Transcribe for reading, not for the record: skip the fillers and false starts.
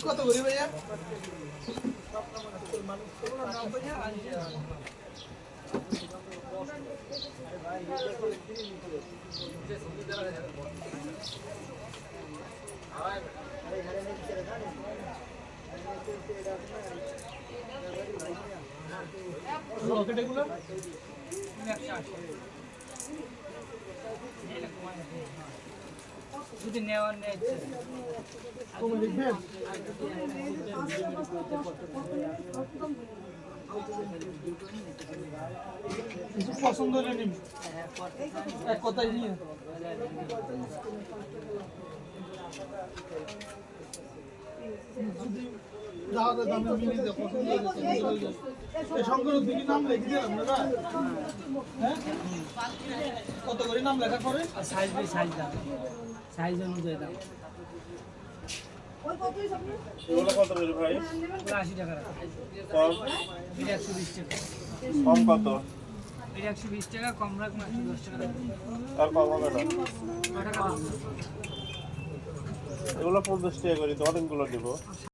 কত করে ভাইয়া? রকেটগুলো যদি নেওয়ার নেই কমে লিখবেন কিছু পছন্দ হলে নিন এক কথাই নিয়ে যদি দামের মিলে যায় পছন্দ হয়ে যায় এই সংগ্রহ দিকে নাম লিখে দিলাম না হ্যাঁ কত করে নাম লেখা করে সাইজ বাই সাইজ দাম সাইজ অনুযায়ী দাম এগুলো কত করে ভাই? 80 টাকা কম 120 টাকা কম কত? 120 টাকা কম রাখুন 110 টাকা আর কম হবে না। এগুলো 50 টাকা করে তো অনেকগুলো দিব।